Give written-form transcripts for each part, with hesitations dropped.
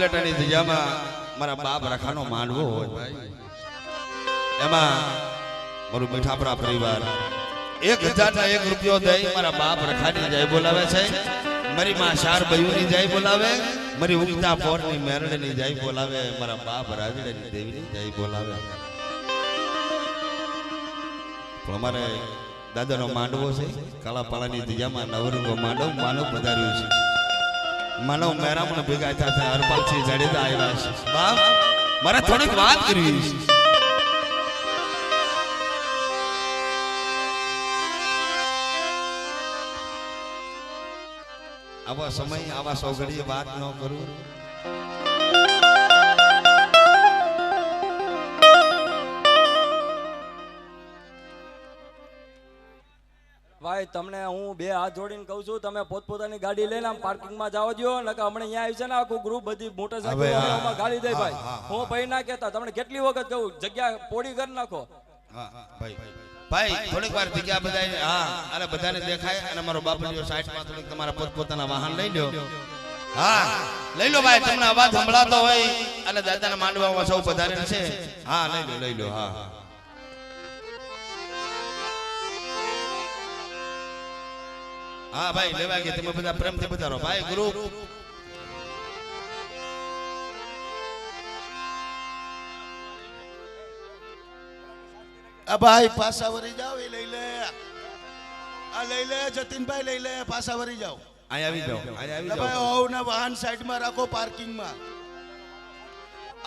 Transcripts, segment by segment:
ઉપલેટાની જગ્યામાં મારા બાપ રખાનો માંડવો હોય ભાઈ, એમાં મારું મીઠાપરા પરિવાર 1001 રૂપિયો દઈ મારા બાપ રખાની જય બોલાવે છે, મારી માં શાર બયુની જય બોલાવે, મારી ઉગતા પોરની મેરડની જય બોલાવે, મારા બાપ રાજડીની દેવીની જય બોલાવે. પણ અમારે દાદાનો માંડવો છે, કાળાપાળાની દિયામાં નવરંગો માંડવ માનવ પધાર્યું છે. માનવ મેરામણ ભેગા થયા હરપાલસિંહ જાડેજા આવ્યા છે. બાપ મારે થોડીક વાત કરવી છે. આવા સમય આવા સોગડીએ વાત ન કરું. ભાઈ તમને હું 2 હાથ જોડીને કહું છું, તમે પોતપોતાની ગાડી લઈને આમ પાર્કિંગમાં જાવ દો, નકર હમણાં અહીંયા આવી છે ને આખું ગ્રુપ બધી મોટરસાઇકલ ગાડી દે ભાઈ. હું ભાઈ ના કહેતા, તમને કેટલી વખત કહું જગ્યા પોડી કરી નાખો. ભાઈ થોડીક વાર જગ્યા બધા હા અને બધાને દેખાય અને મારો બાપુજીઓ સાઈડમાં થોડીક તમારા પોતપોતાના વાહન લઈ લો. હા લઈ લો ભાઈ, તમને અવાજ સંભળાતો હોય અને દાદાના માંડવામાં સૌ પધારેલ છે. હા લઈ લો. હા હા ભાઈ લેવા ગયા, તમે બધા પ્રેમથી પધારો ભાઈ. ગ્રુપ ભાઈ પાછા વરી જાવ, એ લઈ લે, આ લઈ લે જતીનભાઈ, લઈ લે પાછા વરી જાવ. અહીંયા આવી જાવ ભાઈ હોવના વાહન સાઈડમાં રાખો, પાર્કિંગમાં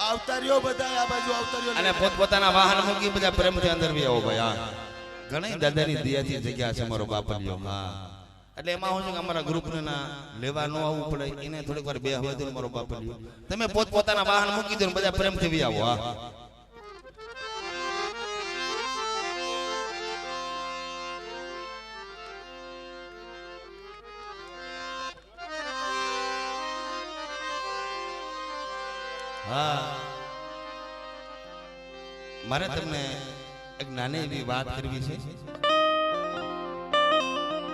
આવતારીઓ બધા આ બાજુ આવતારીઓ અને પોતપોતાના વાહન મૂકી બધા પ્રેમથી અંદર બી આવો ભાઈ. હા ઘણી દાદાની દયાથી જગ્યા છે મારો બાપલિયો. હા એટલે એમાં હું કે અમારા ગ્રુપને ના લેવા ન આવવું પડે, એને થોડીક વાર બેહવા દો મારો બાપલિયો. તમે પોતપોતાના વાહન મૂકી દો ને બધા પ્રેમથી બી આવો. હા હા મારે તમને એક નાની એવી વાત કરવી છે.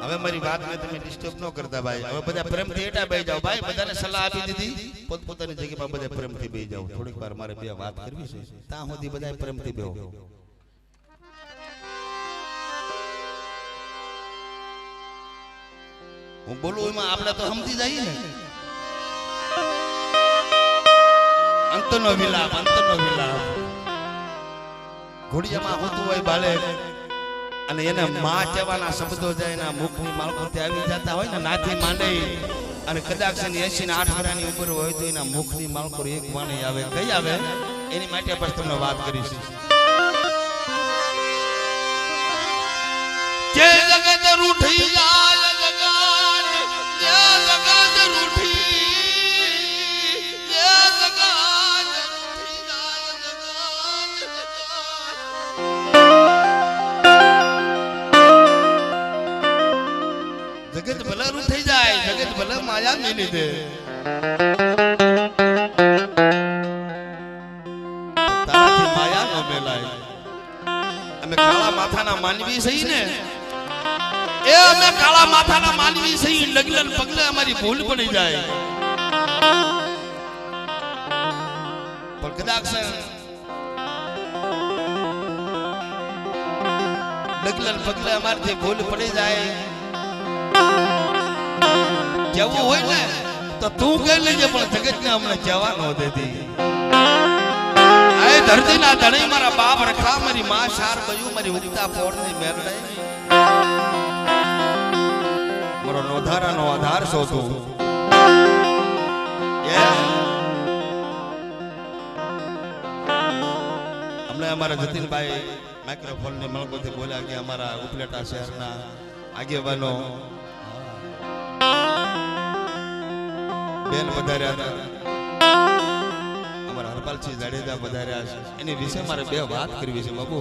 હવે મારી વાતને તમે ડિસ્ટર્બ ન કરતા ભાઈ. હવે બધા પ્રેમથી એટા બેહી જાઓ ભાઈ, બધાને સલાહ આપી દીધી, પોતપોતાની જગ્યામાં બધા પ્રેમથી બેહી જાઓ. થોડીક વાર મારે બે વાત કરવી છે, ત્યાં સુધી બધા પ્રેમથી બેહો. હું બોલું એમાં આપણે તો સમજી જઈએ ને. અંતનો વિલાપ ઘોડિયામાં હોતું હોય બાલે અને એને માં કહેવાના શબ્દો જાય એના મુખની માળખોથી આવી જતા હોય ને નાથી માંડી અને કદાચ 80 ને 8 વર્ષની ઉપર હોય તો એના મુખની માળખો એક વાણી આવે, કઈ આવે એની માટે બસ તમને વાત કરીશ. જે જગત રૂઠી જાય જગત રૂઠી જગત ભલે રૂ થઈ જાય, જગત ભલે માયા મેલી દે, તારાથી માયા ન મેલાય. અમે કાળા માથાના માનવી સહી ને, એ અમે કાળા માથાના માનવી સહી, લગલન પગલે અમારી ભૂલ પડી જાય. પણ કદાચ લગલન પગલે અમારથી ભૂલ પડી જાય, કેવું હોય ને તો તું કહી લેજે, પણ જગત ને અમને જવા ન દેતી. આ ધરતીના ધણી મારા બાપ રખા, મારી માં શાર બયું, મારી ઉગતા પોરની મેરડે, મારો નોધારાનો આધાર શોધું. હમણાં અમારા જતીનભાઈ માઇક્રોફોન ની મલકોથી બોલ્યા કે અમારા ઉપલેટા શહેરના આગેવાનો બેન વધાર્યા હતા, અમારા હરપાલસિંહ જાડેજા વધાર્યા છે, એની વિશે મારે બે વાત કરવી છે. બાબુ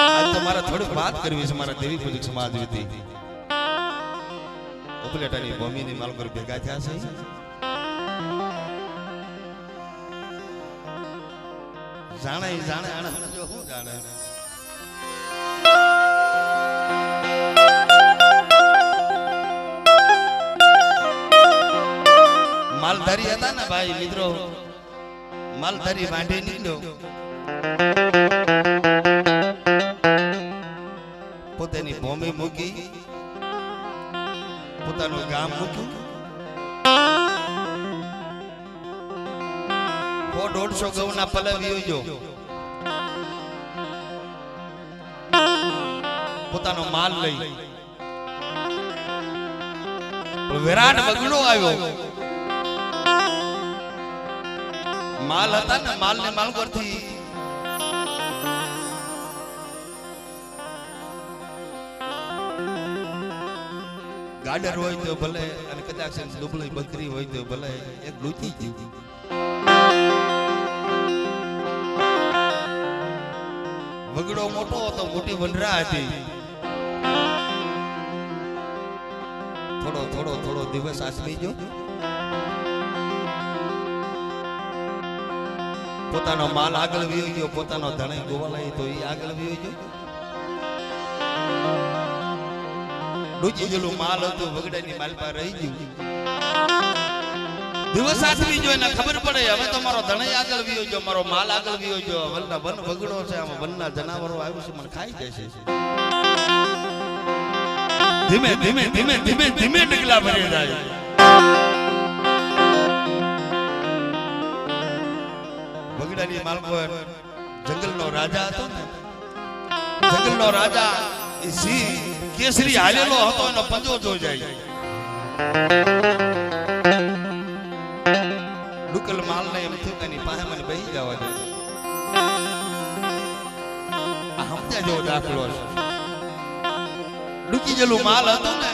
આજ તો મારે થોડીક વાત કરવી છે. મારા દેવી પૂજક સમાજ વતી ઉપલેટાની ભૂમિની માલકો ભેગા થયા છે. જાણે જો હું જાણે માલધારી હતા ને ભાઈ મિત્રો, માલધારી વાંઢે નીકળ્યો, પોતાની ભૂમિ મૂકી, પોતાનું ગામ મૂક્યું, 150 ઘઉંના પલવી જો પોતાનો માલ લઈ વિરાટ બગડો આવ્યો. માલ હતા ને માલ ને માલ કરતી ગાડર હોય તો ભલે અને કદાચ દુબળી બકરી હોય તો ભલે એક લૂંટી ગઈ. વગડો મોટો હતો, મોટી વનરા હતી. થોડો થોડો થોડો દિવસ આસમી ગયો, પોતાનો માલ આગળ વયો ગયો, પોતાનો ધણી ગોવાલાઈ તો એ આગળ વયો ગયો. ડૂચી ગયેલું માલ હતું વગડાની માલપા રહી ગયું. દિવસ આસમી ગયો, એને ખબર પડે હવે તો મારો ધણી આગળ વયો ગયો, મારો માલ આગળ વયો ગયો, વનના વન વગડો છે, આમાં વનના જનાવરો આવ્યું છે, મને ખાઈ જશે. ધીમે ધીમે ધીમે ધીમે ધીમે ડગલા ભરી જાય. વગડાની માલકો જંગલનો રાજા હતો ને, જંગલનો રાજા એ સિંહ કેસરી હાલેલો હતો, એનો પંજો જોઈ જાય. ડુકલ માલને એમ થયું કે એની પાસે મને બેસી જવા દે. આ સમજ્યા જેવો દાખલો છે. ડૂકી ગયેલું માલ હતું ને,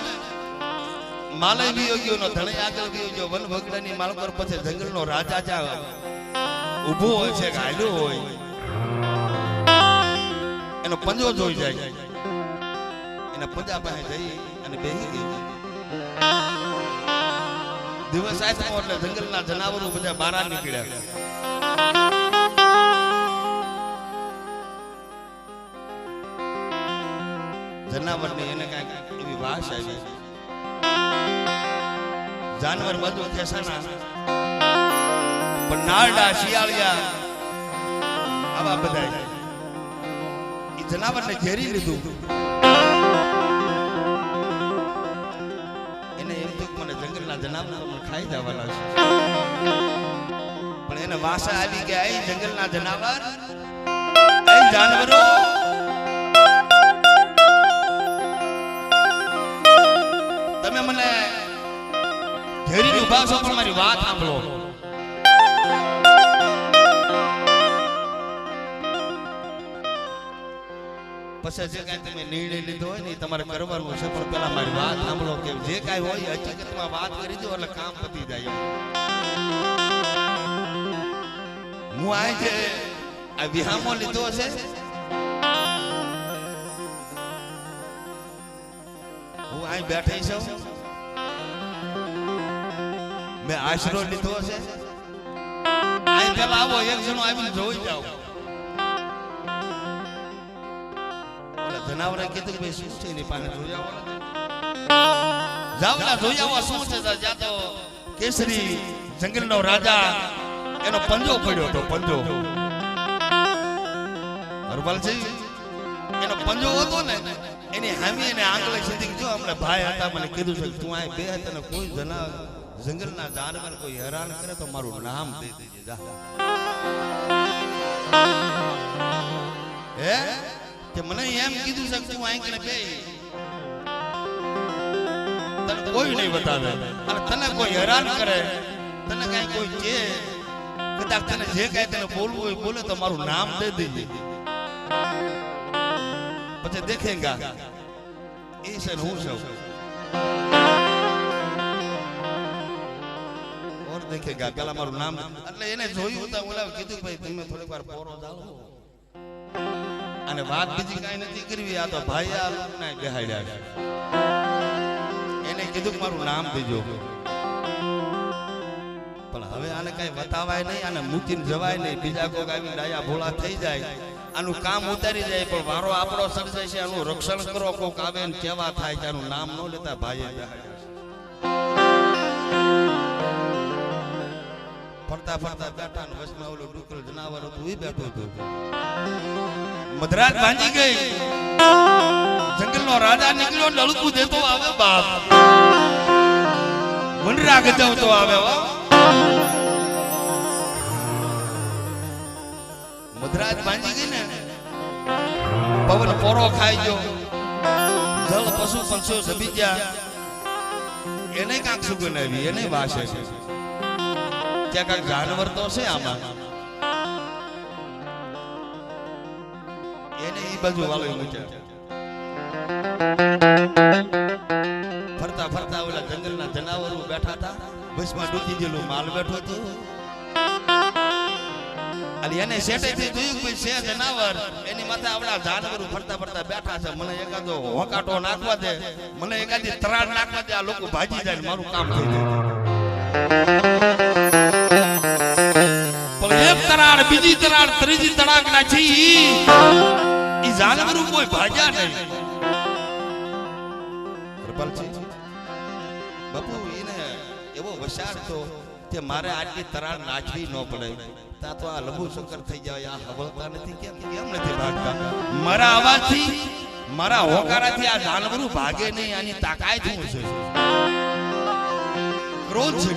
માલે વિયો ગયો, નો ધણી આગળ વિયો ગયો. વન વગડાની માલ પર પછી જંગલનો રાજા જા ઊભો હોય છે, હાલ્યો હોય, એનો પંજો જોઈ જાય. એના પંજા પાસે જઈ અને બેસી ગઈ. દિવસ આસમો એટલે જંગલના જનાવરો બધા બહાર નીકળ્યા. જનાવરની એને કઈક એવી વાસ આવી. જાનવર બધું ખેસાના, પણ નારડા શિયાળિયા આવા બધા એ જનાવરને ઘેરી લીધું. એને એમ થયું મને જંગલના જનાવરો મને ખાઈ જવાના છે, પણ એને વાસા આવી ગયા. એ જંગલના જનાવર, એ જાનવરો, તમે મને ઘેરી ઉભા છો, પણ મારી વાત સાંભળો. પછી જે કાંઈ તમે નિર્ણય લીધો હોય ને તમારે કરવાનું છે, પણ પેલા મારી વાત સાંભળો. કે જે કાંઈ હોય હકીકતમાં વાત કરી દો એટલે કામ પતી જાય. હું આ જે આ વિહામો લીધો છે, હું અહીં બેઠી છું, મેં આશરો લીધો છે. અહીં પેલા આવો એક જણો આવીને જોઈ જાઓ. જનાવરે કીધું ભાઈ શું છે એની પાસે જોઈ આવો. જાવલા જોઈ આવો શું છે. જ્યાં તો કેસરી જંગલનો રાજા એનો પંજો પડ્યો હતો. પંજો હરપાલજી એનો પંજો હતો ને, એની હામી એને આંગળે સીધી જો હમણાં ભાઈ હતા, મને કીધું છે તું આ બે તને કોઈ જંગલના જાનવર કોઈ હેરાન કરે તો મારું નામ દઈ દેજે. જા હે કે મને એમ કીધું છે તું આંગળે બે, તને કોઈ નહીં બતાવે, અને તને કોઈ હેરાન કરે, તને કઈ કોઈ કે કદાચ તને જે કઈ તને બોલવું હોય બોલે તો મારું નામ દઈ દેજે. પછી દેખેગા એ છે હું છું ઓર દેખેગા. પેલા મારું નામ એટલે એને જોયું તો ઓલા કીધું ભાઈ તમે થોડીક વાર પોરો જાળવો, અને વાત બીજી કઈ નથી કરવી. આ તો ભાઈ આ લોકને બેહાડ્યા છે. એને કીધું મારું નામ દેજો, પણ હવે આને કઈ બતાવાય નહીં, આને મૂકીને જવાય નહીં. બીજા કોક આવીને ડાયા ભોળા થઈ જાય, આનું કામ ઉતારી જાય, પણ વારો આપણો સર્જાય છે. આનું રક્ષણ કરો. કોક આવે ને કેવા થાય કે આનું નામ ન લેતા ભાઈએ બેહાડ્યા છે. ફરતા ફરતા બેઠા ને વચમાં ઓલો ડુકર જનાવર હતું એ બેઠો હતો. મધરાત ભાંજી ગઈ, જંગલનો રાજા નીકળ્યો, લડકું દેતો આવે બાપ, વનરા ગજવતો આવે. મધરાત ભાંજી ગઈ ને, પવન પોરો ખાઈ ગયો, જળ પશુ પંક્ષીઓ સભી ગયા, એને કાંક સુગંધ આવી, એને વાસે છે ત્યાં કાંક જાનવર તો છે આમાં, એને એ બાજુ વાળો મૂક્યા. ફરતા ફરતા ઓલા જંગલના જનાવરો બેઠા હતા, બસમાં ડૂબી ગયેલું માલ બેઠો હતો. અને એને સેટેથી જોયું કે છે જનાવર, એની માથે આવડા જાનવરો ફરતા ફરતા બેઠા છે, મને એકાદો હોકાટો નાખવા દે, મને એકાદી તરાડ નાખવા દે, આ લોકો ભાજી જાય ને મારું કામ થઈ જાય. પણ એક તરાડ, બીજી તરાડ, ત્રીજી તડાક નાખી, ઈ જાનવરો કોઈ ભાજ્યા નહીં. બાપુ એને એવો વસાર તો કે મારે આટલી તરાડ નાચવી ન પડે, તા તો આ લઘુ શંકર થઈ જાય, આ હવળતા નથી, કેમ નથી ભાગતા? મારા અવાજથી, મારા હોકારાથી આ જાનવરો ભાગે નહીં, આની તાકાત શું છે? ક્રોધ છે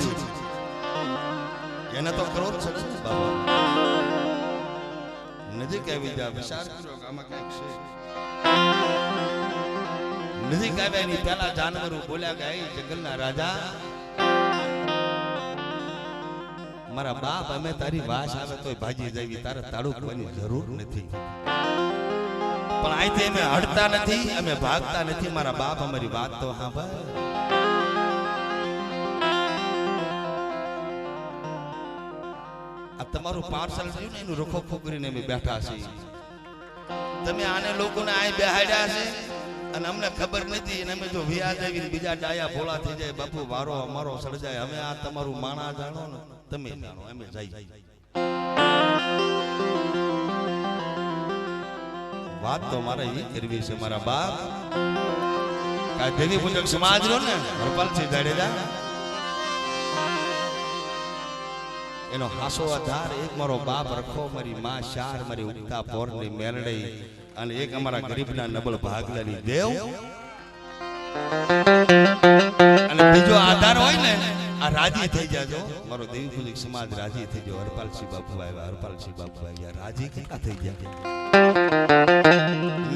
એને, તો ક્રોધ છે બાબા. નજીક આવી જા, વિચાર કરો કે આમાં કઈક છે. નજીક આવ્યા એની પહેલા જાનવરો બોલ્યા કે જંગલના રાજા, મારા બાપ અમે તારી વાસ આવે તોય ભાજી જાવી, તારે તાળું કરવાની જરૂર નથી, પણ અહીંથી અમે હડતા નથી, અમે ભાગતા નથી. મારા બાપ અમારી વાત તો સાંભળ. આ તમારું પાર્સલ થયું ને, એનું રખો કરીને અમે બેઠા છીએ. તમે આને લોકોને અહીં બેહાડ્યા છે અને અમને ખબર નથી, અને અમે જો વ્યાજ આવીને બીજા ડાયા ભોળા થઈ જાય, બાપુ વારો અમારો સર્જાય. અમે આ તમારું માણા જાણો ને, તમે જાણો, અમે જઈ. વાત તો મારે એ કરવી છે મારા બાપ. કા દેવી પૂજક સમાજ નો ને હરપાલસિંહ જાડેજા, એનો હાસો આધાર એક મારો બાપ રખો, મારી માં શાર, મારી ઉગતા પોરની મેલડી, અને એક અમારા ગરીબના નબળ ભાગલાની દેવ, અને બીજો આધાર હોય ને, આ રાજી થઈ જાજો. મારો દેવી પૂજક સમાજ રાજી થઈ ગયો. હરપાલસિંહ બાપુ આવ્યા, હરપાલસિંહ બાપુ આવ્યા, રાજી કેટલા થઈ ગયા.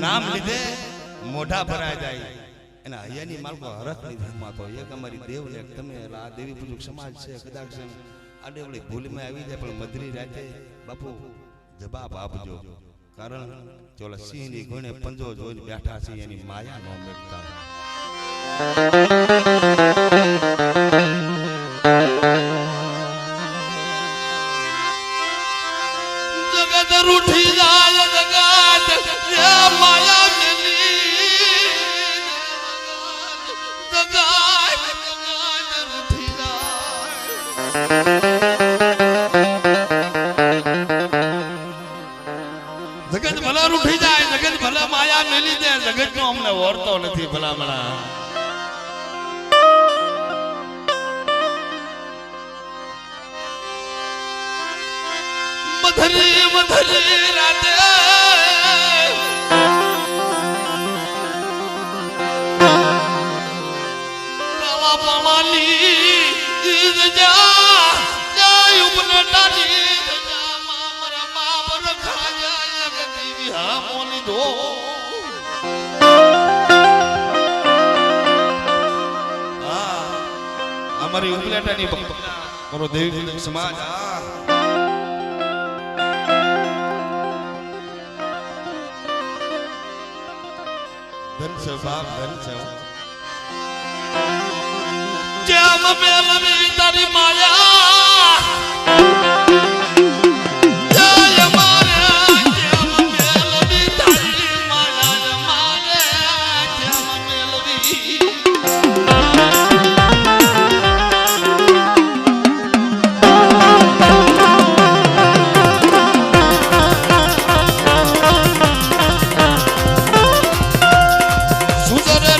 નામ લીધે મોઢા ભરાઈ જાય. એના હૈયાની માલકો હરખ ની ધર્મા તો એક અમારી દેવ ને તમે આ દેવી પૂજક સમાજ છે, કદાચ આડેવળી ભૂલમાં આવી જાય, પણ મધરી રાતે બાપુ જવાબ આપજો. કારણ કે ઓલા સિંહની ગુણે પંજો જોઈને બેઠા છે, એની માયા નો મેકતા. જગત રૂઠી જાય, જગત રે માયા મેલી, જગત રૂઠી જાય. જગત ભલા રૂઠી જાય, જગત ભલા માયા મેલી દે, જગત નો અમને ઓરતો નથી ભલામણા. મધરી મધરી રાતે કાળા પાવાની ઈદ જા જાય ઉપને ડાલી જા, મારા બાપ રખા જાય ગતી હા મોની દો. હા અમારી ઉપલેટાની મારો દેવી સમાજ ધન છે બાપ, ધન છે. જેમ મેલવી તારી માયા, જય મારે જેમ મેલવી તારી માયા, મારે જેમ મેલવી.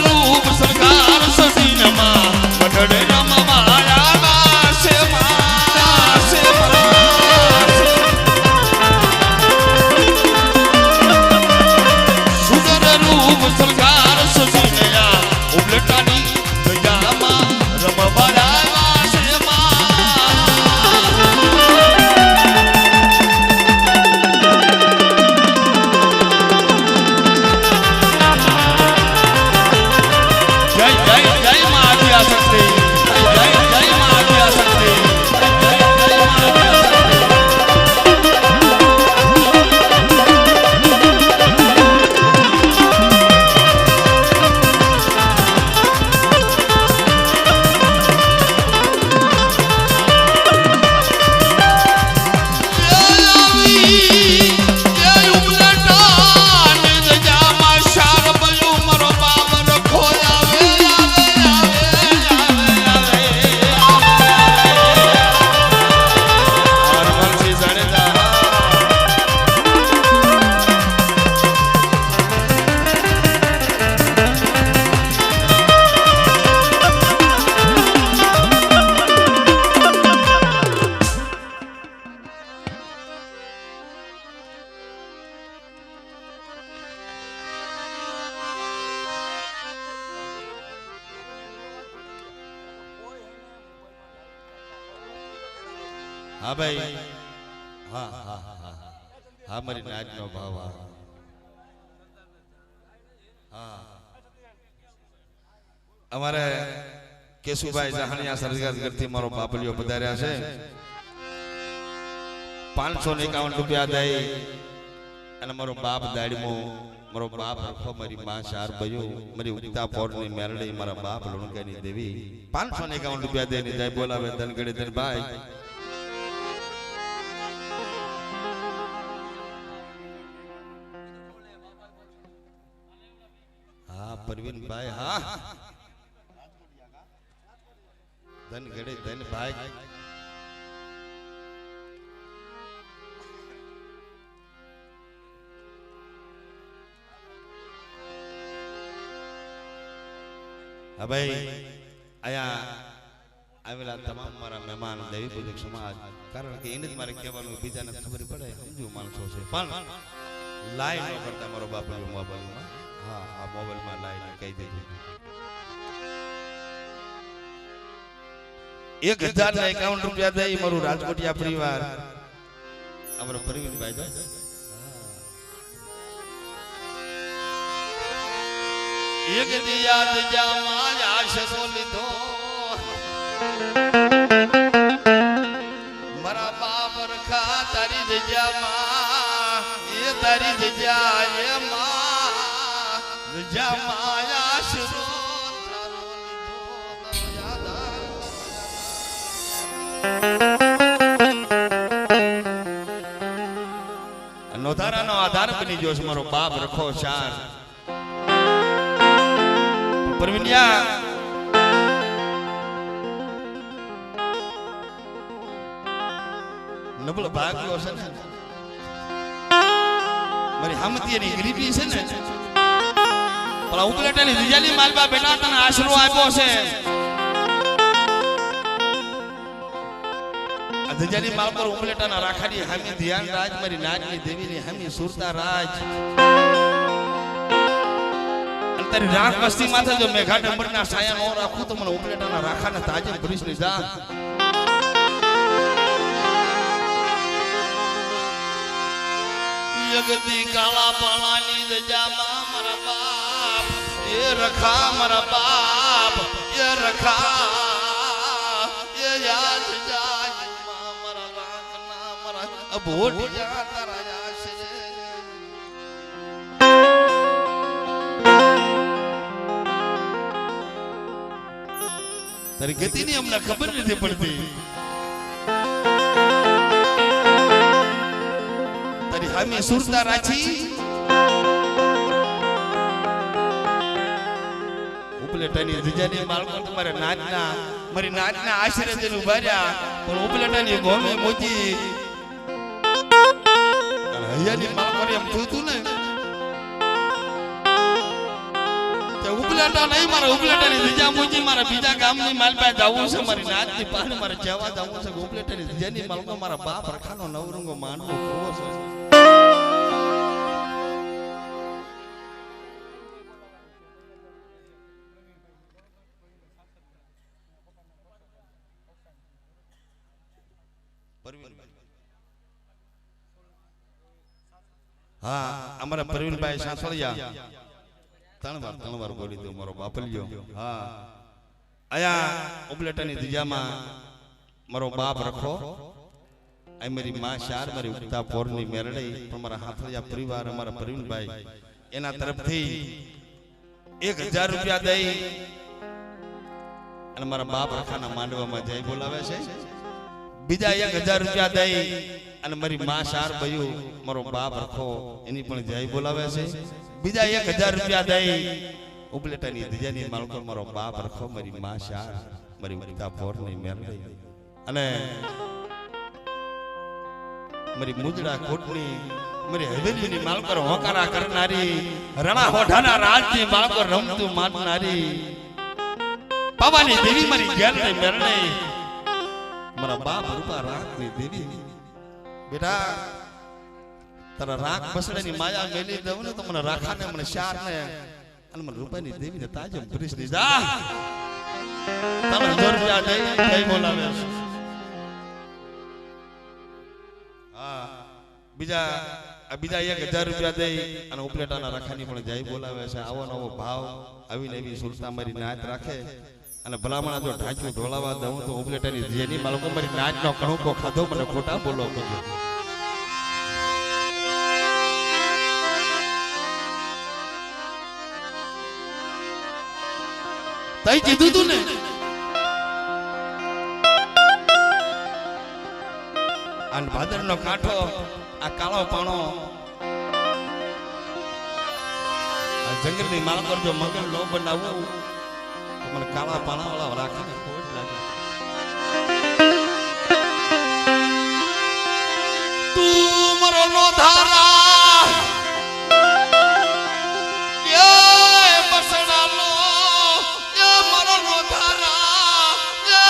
રૂપ સરકાર સસીનમાં પઢડે રમવાયા છે માં. હા ભાઈ હા હા હા હા મારી નાચનો ભાવ હા અમારે કેશુભાઈ જહાનિયા સરગારગઢથી મારો બાપલિયો પધાર્યા છે 551 રૂપિયા દઈ અને મારો બાપ દાડમો મારો બાપ રખો મારી માં ચાર બયો મારી ઉગતા પોરની મેરડી મારા બાપ લુણકાની દેવી 551 રૂપિયા દઈને જય બોલાવે ધનગડે ધન ભાઈ હા પરવીનભાઈ હા ધનગડે ધન ભાઈ હા ભાઈ આયા આવેલા તમામ મારા મહેમાન દેવી પૂજક સમાજ કારણ કે એને જ મારે કહેવાનું બીજાને ખબર પડે સમજુ માણસો છે પણ લાઈન ન કરતા મારો બાપુ મોબાઈલમાં હા હા મોબાઈલમાં લાઈન કહી દેજો 1051 રૂપિયા દઈ મારું રાજકોટિયા પરિવાર અમારો પરવીનભાઈ જો એક દિયાદ જામાં આશરો લીધો મારા બાપ રખા તારી જગ્યામાં એ તારી જગ્યા એ માં જગ્યામાં આશરો તારો લીધો નોધારાનો આધાર બની ગયો છે મારો બાપ રખો ચાર પરવીનિયા નબળ ભાગ્યો છે ને મારી હામતીની ગરીબી છે ને પણ ઉપલેટાની દિજાની માલબા બેટા તને આશરો આપ્યો છે આ દિજાની માલ પર ઉપલેટાના રાખાની હામી ધ્યાન રાજ મારી નાગની દેવીની હામી સુરતા રાજ તારી રાખ વસ્તી માથે જો મેઘા ડંબરના સાયા નો રાખું તો મને ઉપલેટાના રાખાના તાજે ભરીશ ને જા યગતી કાળા પાણાની દજામાં મારા બાપ એ રખા મારા બાપ એ રખા એ યાદ જાય મારા રાખના મારા અભોટિયા તારા આશે તારી ગતિની અમને ખબર નથી પડતી તારી હામી સુરતા રાચી ઉપલેટાની દિજાની બાળકો તમારે નાચના મારી નાચના આશરે જઈને ઉભા રહ્યા પણ ઉપલેટાની ગોમે મોતી હૈયાની બાળકો એમ થયું હતું ને ઉપલેટા નહીં મારા ઉપલેટાની દિજા મોજી મારા બીજા ગામની માલપા જાવું છે મારી નાચની પાણી મારે જવા જાવું છે ઉપલેટાની દિજાની માલકો મારા બાપ રખાનો નવરંગો માનવો કરવો છે હા અમારા પરવીનભાઈ સાંસળિયા ત્રણ વાર બોલી દઉં મારો બાપલિયો હા આયા ઉપલેટાની દિજામાં મારો બાપ રખો આ મારી માં ચાર મારી ઉગતા પોરની મેરડી પણ મારા હાથળિયા પરિવાર અમારા પરવીનભાઈ એના તરફથી 1000 રૂપિયા દઈ અને મારા બાપ રખાના માંડવામાં જય બોલાવે છે બીજા 1000 રૂપિયા દઈ અને મારી માં ચાર બયું મારો બાપ રખો એની પણ જય બોલાવે છે બીજા 1000 રૂપિયા દઈ ઉપલેટાની દિજાની માલકો મારો બાપ રખો મારી માં ચાર મારી ઉગતા પોરની મેરડી અને મારી મુજડા કોટની મારી હવેલીની માલકો હોકારા કરનારી રણા હોઠાના રાજની માલકો રમતું માનનારી પાવાની દેવી મારી ગેરને મેરણે મારા બાપ રૂપા રાખની દેવી બેટા તારા રાખ બસડાની માયા મેલી દઉં ને તો મને રાખાને મને શાર ને અને મને રૂપાની દેવીને તાજમ ભરીશ ની જા તને 1000 રૂપિયા દઈ જઈ બોલાવે બીજા 1000 રૂપિયા દઈ અને ઉપલેટાના રખાની પણ જય બોલાવે છે. આવો નવો ભાવ આવીને એવી સુરતા મારી નાચ રાખે અને ભલામણા જો ઢાંચ્યું ઢોલાવા દઉં તો ઉપલેટાની જેની માલકો મારી નાચનો કણુકો ખાધો મને ખોટા બોલો કજો. તઈ કીધું તું ને અને ભાદરનો કાંઠો આ કાળો પાણો આ જંગલની માલકો જો મગર નો બનાવું તો મને કાળા પાણા વાળા રાખીને ખોટ લાગે. તું મરો નો ધારા એ બસડાનો એ મરો નો ધારા એ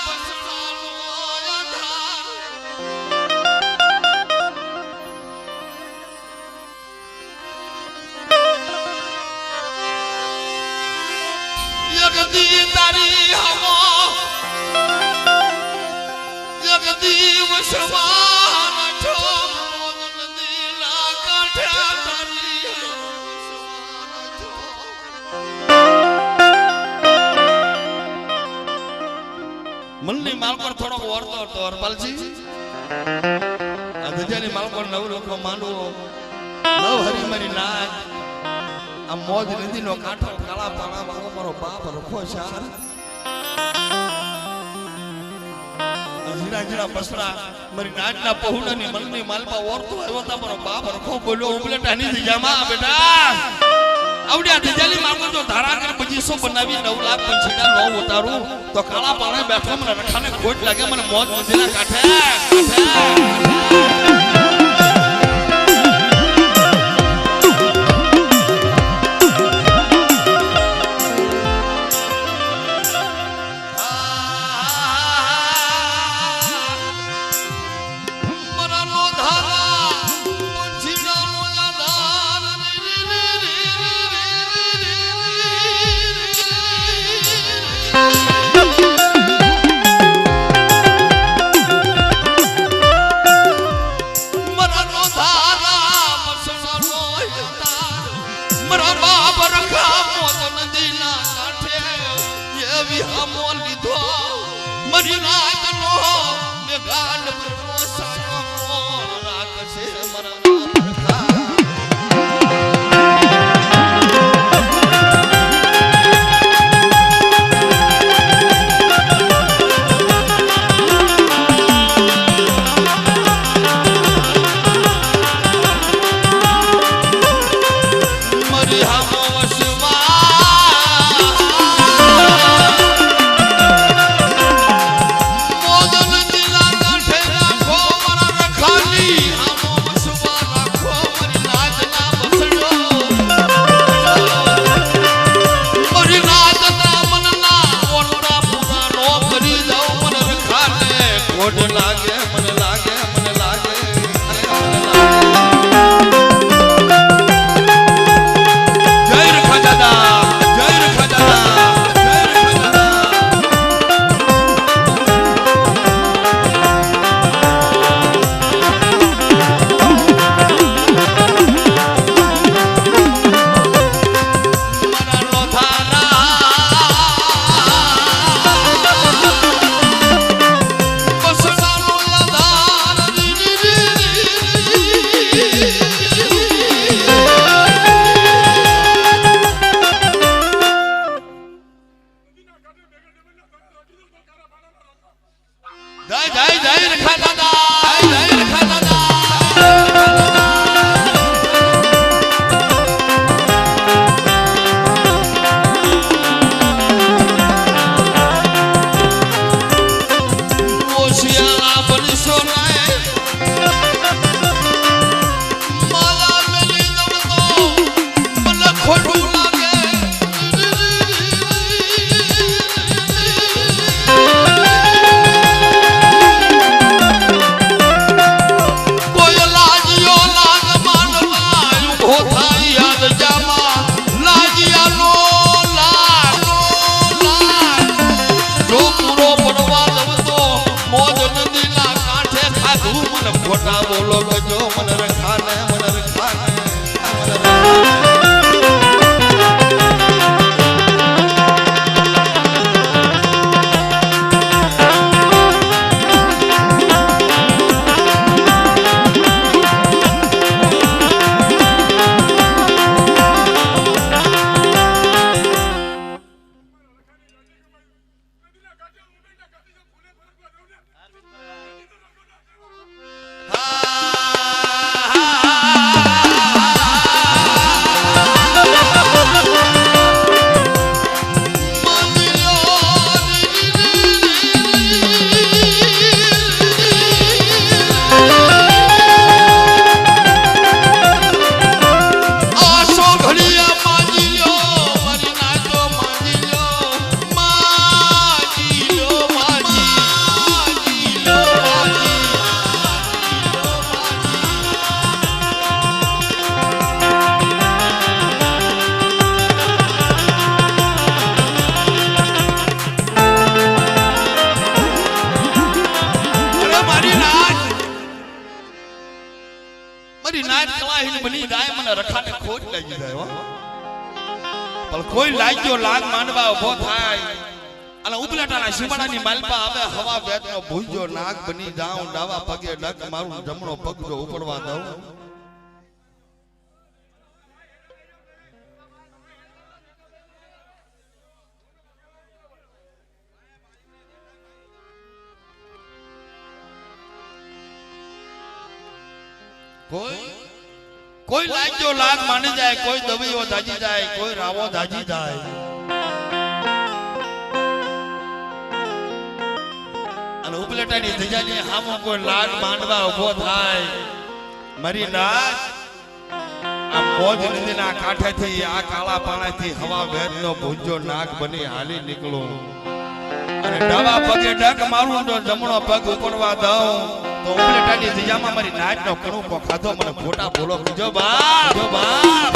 બસડાનો આધાર. જગદી તારી હવો જગદી વસવાન છો નદીના કાંઠે તારી વસવાન છો. મનની માલકોર થોડોક વરતો હતો હરપાલજી. આ દજાની માલકોર નવ લોકો માંડવો નવ હરી મારી નાચ આ મોજ નદીનો કાંઠો કાળા પાણા વાળો મારો બાપ રખો શાર ઝીણા ઝીણા બસડા મારી નાચના પહોળાની મનની માલપા ઓરતો આવ્યો તા મારો બાપ રખો બોલ્યો ઉપલેટાની દિજામાં બેટા આવડ્યા દિજાલી મારકો જો ધારા કર બજીસો બનાવી 9 લાખ પંછીડા નો ઉતારું તો કાળા પાણે બેઠો મને રખાને ખોટ લાગે મને મોજ નદીના કાંઠે મરી નાચનો મેઘાલ પ્રસાદ રાખશે મરા મોદન દિલા કાંઠે રાખો ઠાઠે ખોટ લાગી જાય હો પણ કોઈ લાગ્યો લાગ માંડવા ઉભો થાય અને ઉપલેટાના સીમાડાની માલપા આવે હવા વેતનો ભૂંજો નાગ બની જાઉં ડાવા પગે ડક મારું જમણો પગ જો ઉપડવા દઉં કોઈ લાગ્યો લાગ માની જાય કોઈ દવીઓ દાજી જાય કોઈ રાવો દાજી જાય અને ઉપલેટાની ધજાની સામો કોઈ લાગ માંડવા ઉભો થાય મારી નાગ આ મોજ નદીના કાંઠેથી આ કાળા પાણાથી હવા વેદનો ભૂંજો નાગ બની હાલી નીકળું અને ડાવા પગે ડક મારું તો જમણો પગ ઉપડવા દઉં તો ઉપલેટાની ધજામાં મારી નાચનો કણુકો ખાધો મને ખોટા બોલો જો બાપ જો બાપ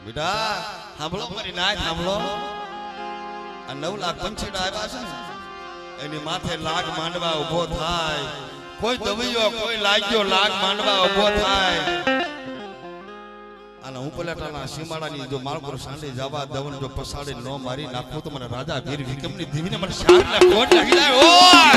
બેટા સાંભળો મારી નાચ સાંભળો આ 9 લાખ પંછીડા આવ્યા છે ને એની માથે લાગ માંડવા ઉભો થાય કોઈ દવીયો કોઈ લાગ્યો લાગ માંડવા ઉભો થાય અને હું પલેટાના સીમાડાની જો માળકોર સાંડી જવા દવન જો પસાડી નો મારી નાખું તો મને રાજા વીર વિક્રમની દીવીને મને શારને કોટ લાગી જાય ઓય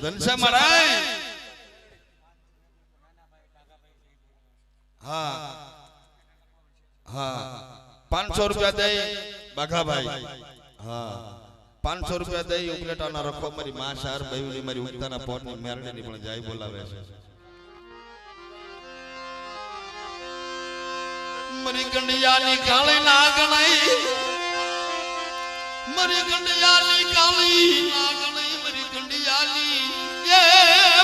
ઘનશ્યામ મહારાજ હા હા 500 રૂપિયા દે બાઘાભાઈ હા 500 રૂપિયા દે ઉપલેટાના રખો મારી માં શાર બેવલી મારી ઉગતાના પોરની મેરડીની પણ જાય બોલાવે છે મારી ગંડિયાની કાળી નાગણી મારી ગંડિયાની કાળી નાગણી મારી ગંડિયાની એ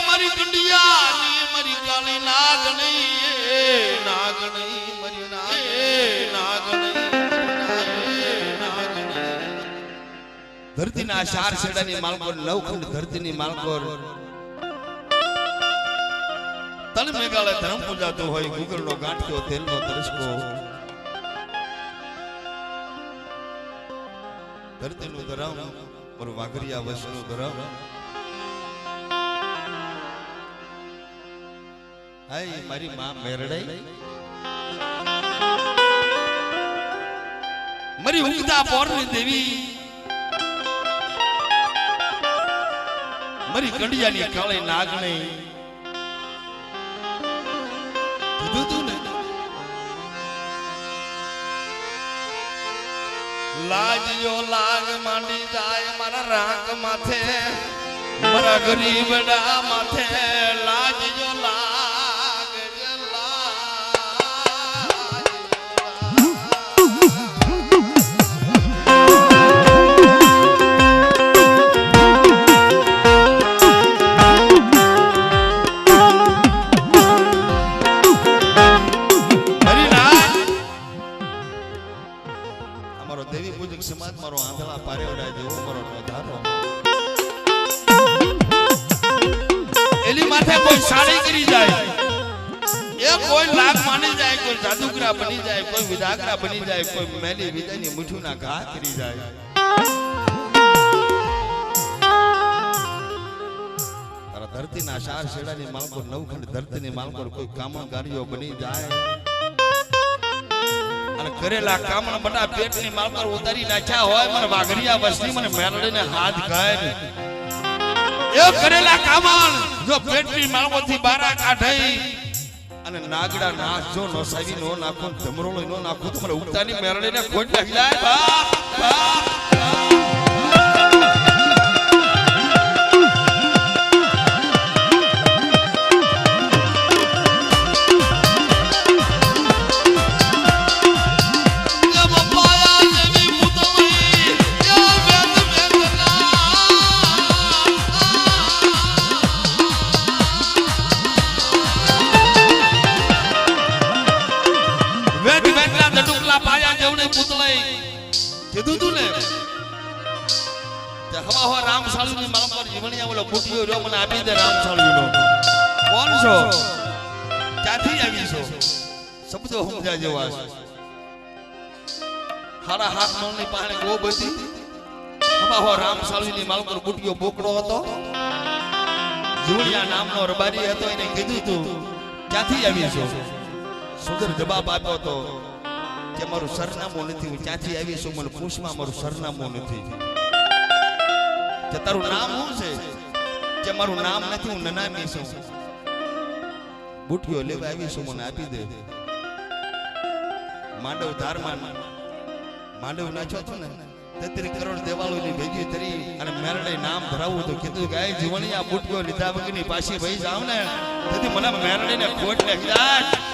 મારી ગંડિયાની મારી કાળી નાગણી એ નાગણી મારી નાગણી ધરતીના ચાર છેડાની માલકોર નવખંડ ધરતીની માલકોર તન મેઘાલય ધર્મ પૂજાતો હોય ગુગળનો ગાંઠિયો તેલનો તરસકો ધરતીનું ધરમ મારું વાઘરિયા વસનું ધરમ હાય મારી માં મેરડાઈ મારી ઉગતા પોરની દેવી મારી કંડિયાની કાળી નાગણી કીધું તું ને લાજજો લાગ માંડી જાય મારા રાગ માથે મારા ગરીબડા માથે લાજજો લાગ દેવી પૂજક સમાજ મારો આંધળા પારેવડા જેવો મારો ધારો એની માથે કોઈ સાડી કરી જાય એ કોઈ લાગ માની જાય કોઈ જાદુગરા બની જાય કોઈ વિદાગરા બની જાય કોઈ મેલી વિદાની મુઠુના ઘા કરી જાય તારા ધરતીના ચાર શેડાની માલકો નવખંડ ધરતીની માલકો કોઈ કામણકારીઓ બની જાય અને કરેલા કામણ બટા પેટની માલ પર ઉતારી નાખ્યા હોય મને વાઘરિયા વસની મને મેરડીને હાથ ગાય એ કરેલા કામણ જો પેટની માલમાંથી બારા કાઢી અને નાગડા નાચ જો નસાવી નો નાખો ધમરોળો નો નાખો તો મને ઉતાની મેરડીને ખોટ લાગી જાય બાપ બાપ કીધું તું ને હવા હવા રામસાળુની માલ પર જીવણિયા ઓલો બુટિયો રહ્યો મને આપી દે રામસાળુનો કોણ છો ક્યાંથી આવી છો શબ્દો સમજ્યા જેવા છે હારા હાથ મણની પાણે ગો બધી હવા હવા રામસાળુની માલ પર બુટિયો બોકડો હતો જીવણિયા નામનો રબારી હતો એને કીધું તું ક્યાંથી આવી છો સુંદર જવાબ આપ્યો તો કે મારું સરનામું નથી હું ક્યાંથી આવી છું મને પૂછમાં મારું સરનામું નથી કે તારું નામ શું છે કે મારું નામ નથી હું નનામી છું બુટિયો લેવા આવી છું મને આપી દે માંડવ ધારમાં માંડવ નાખ્યો છો ને 33 કરોડ દેવાળોની ભેગી કરી અને મેરડે નામ ધરાવું તો કીધું કે આ જીવણિયા બુટિયો લીધા વગરની પાછી ભાઈ જાવ ને તેથી મને મેરડીને ખોટ લાગી જાય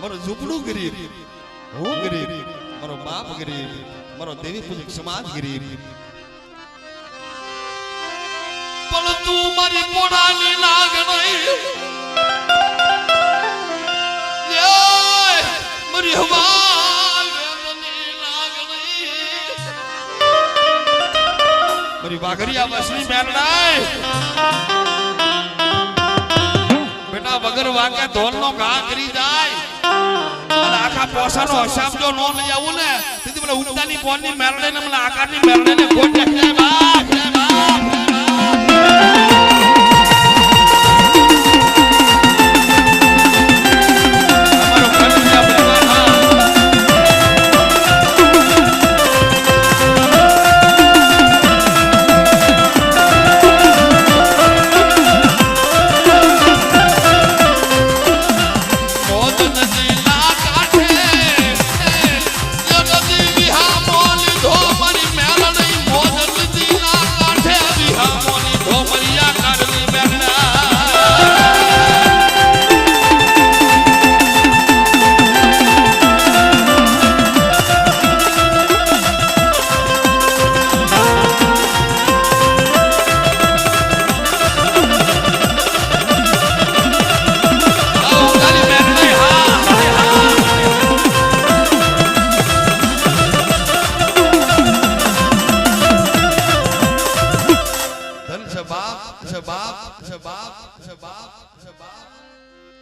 મારો ઝૂંપડું ગરીબ, હું ગરીબ, મારો બાપ ગરીબ, મારો દેવી પૂજક સમાજ ગરીબ. પણ તું મારી પોડાની લાગણી મારી હવાલ વેદની લાગણી મારી વાઘરિયા વસની મેરડાય બેટા વગર વાગે ઢોલનો ઘા કરી જાય અને આખા પોસાનો હિસાબ જો નો લઈ આવું ને તેથી મને ઉડતાની પોનની મેરડે ને મને આકારની મેરડે ને ખોટ નાખી જાય બાપ.